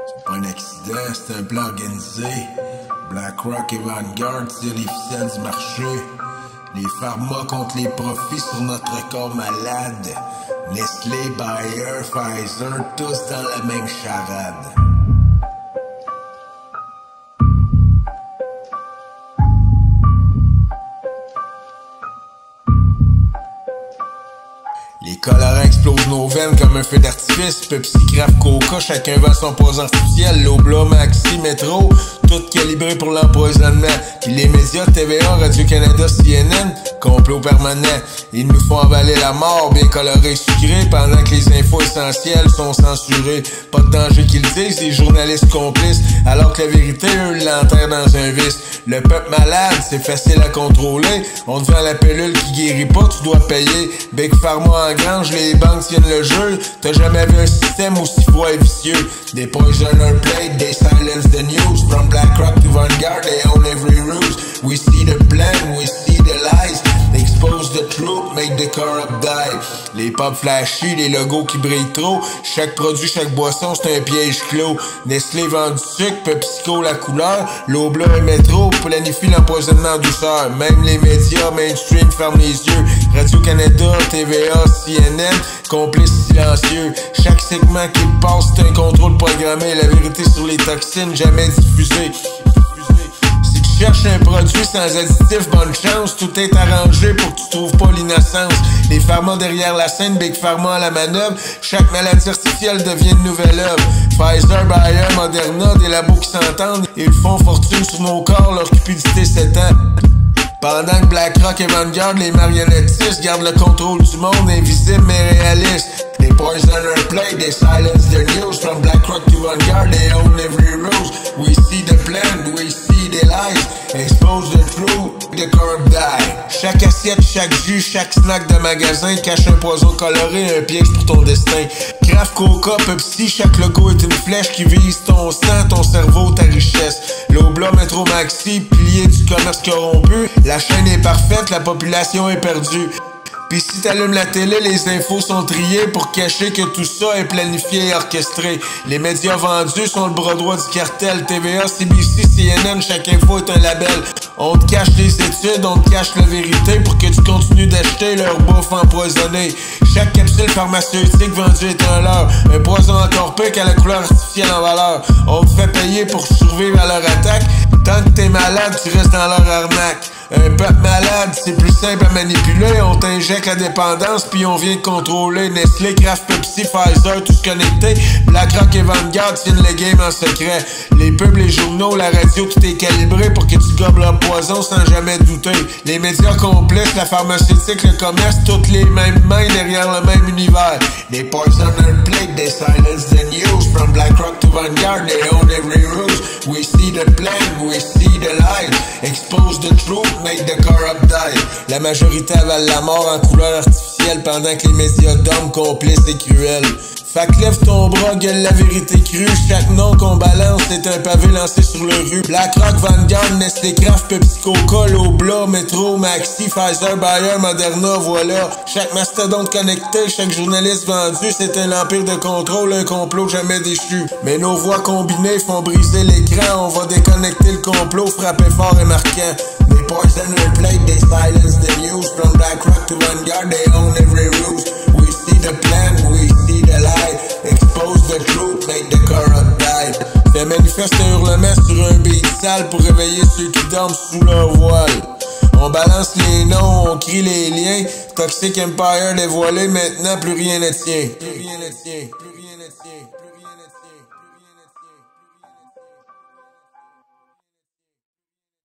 C'est pas un accident, c'est un plan organisé. BlackRock et Vanguard tirent les ficelles du marché. Les pharma contre les profits sur notre corps malade. Nestlé, Bayer, Pfizer, tous dans la même charade. Les colorants explosent nos veines comme un feu d'artifice. Pepsi, Kraft, Coca, chacun vend son poison artificiel. Lobla, Maxi, Métro, tout calibré pour l'empoisonnement. Puis les médias, TVA, Radio-Canada, CNN, complot permanent. Ils nous font avaler la mort, bien coloré, sucré, pendant que les infos essentielles sont censurées. Pas de danger qu'ils disent, les journalistes complices, alors que la vérité, eux, l'enterrent dans un vice. Le peuple malade, c'est facile à contrôler. On te vend la pilule qui guérit pas, tu dois payer. Big Pharma engrange, les banques tiennent le jeu. T'as jamais vu un système aussi froid et vicieux. Des poisoners played, they silence the news. From BlackRock to Vanguard, they own every ruse. We see the plan, we see the lies. Expose the truth, make the corrupt die. Les pubs flashy, les logos qui brillent trop. Chaque produit, chaque boisson, c'est un piège clos. Nestlé vend du sucre, PepsiCo la couleur. Lobla et Métro planifient l'empoisonnement en douceur. Même les médias mainstream ferment les yeux. Radio-Canada, TVA, CNN, complices silencieux. Chaque segment qui passe, c'est un contrôle programmé. La vérité sur les toxines, jamais diffusée. Cherche un produit sans additif, bonne chance, tout est arrangé pour que tu trouves pas l'innocence. Les pharma derrière la scène, Big Pharma à la manœuvre, chaque maladie artificielle devient une nouvelle œuvre. Pfizer, Bayer, Moderna, des labos qui s'entendent, ils font fortune sur nos corps, leur cupidité s'étend. Pendant que BlackRock et Vanguard, les marionnettistes, gardent le contrôle du monde, invisible mais réaliste. They poisoners play, they silence their news. From BlackRock to Vanguard, they own every ruse. We see the plan, we see the lies. Expose the truth, the corrupt die. Chaque assiette, chaque jus, chaque snack de magasin cache un poison coloré, un piège pour ton destin. Kraft, Coca, Pepsi, chaque logo est une flèche qui vise ton sang, ton cerveau, ta richesse. Lobla, Métro, Maxi, pilier du commerce corrompu. La chaîne est parfaite, la population est perdue. Pis si t'allumes la télé, les infos sont triées pour cacher que tout ça est planifié et orchestré. Les médias vendus sont le bras droit du cartel. TVA, CBC, CNN, chaque info est un label. On te cache les études, on te cache la vérité pour que tu continues d'acheter leur bouffe empoisonnée. Chaque capsule pharmaceutique vendue est un leurre. Un poison encorpé qu'à la couleur artificielle en valeur. On te fait payer pour survivre à leur attaque. Tant que t'es malade, tu restes dans leur arnaque. Un peuple malade, c'est plus simple à manipuler. On t'injecte la dépendance, puis on vient te contrôler. Nestlé, Kraft, Pepsi, Pfizer, tous connectés. BlackRock et Vanguard tiennent le game en secret. Les pubs, les journaux, la radio, tout est calibré pour que tu gobes leur poison sans jamais douter. Les médias complices, la pharmaceutique, le commerce, toutes les mêmes mains derrière le même univers. Les poisoners play, they silence the news. From BlackRock to Vanguard, they own every ruse. We see the plan, we see the lies. Expose the truth, make the corrupt die. La majorité avale la mort en couleur artificielle pendant que les médias dorment complices et cruels. Fait que lève ton bras, gueule la vérité crue. Chaque nom qu'on balance est un pavé lancé sur le rue. BlackRock, Vanguard, Nestlé, Kraft, PepsiCo, Lobla, Métro, Maxi, Pfizer, Bayer, Moderna, voilà. Chaque mastodonte connecté, chaque journaliste vendu, c'est un empire de contrôle, un complot jamais déchu. Mais nos voix combinées font briser l'écran. On va déconnecter le complot, frapper fort et marquant. They poison their plate, they silence the news. From BlackRock to Vanguard, they own every ruse. We see the plan, we see the lie. Expose the truth, make the corrupt die. Fait manifeste un hurlement sur un beat sale pour réveiller ceux qui dorment sous leur voile. On balance les noms, on crie les liens. Toxic Empire dévoilé, maintenant plus rien ne tient. Plus rien ne tient, plus rien ne tient, plus rien ne tient.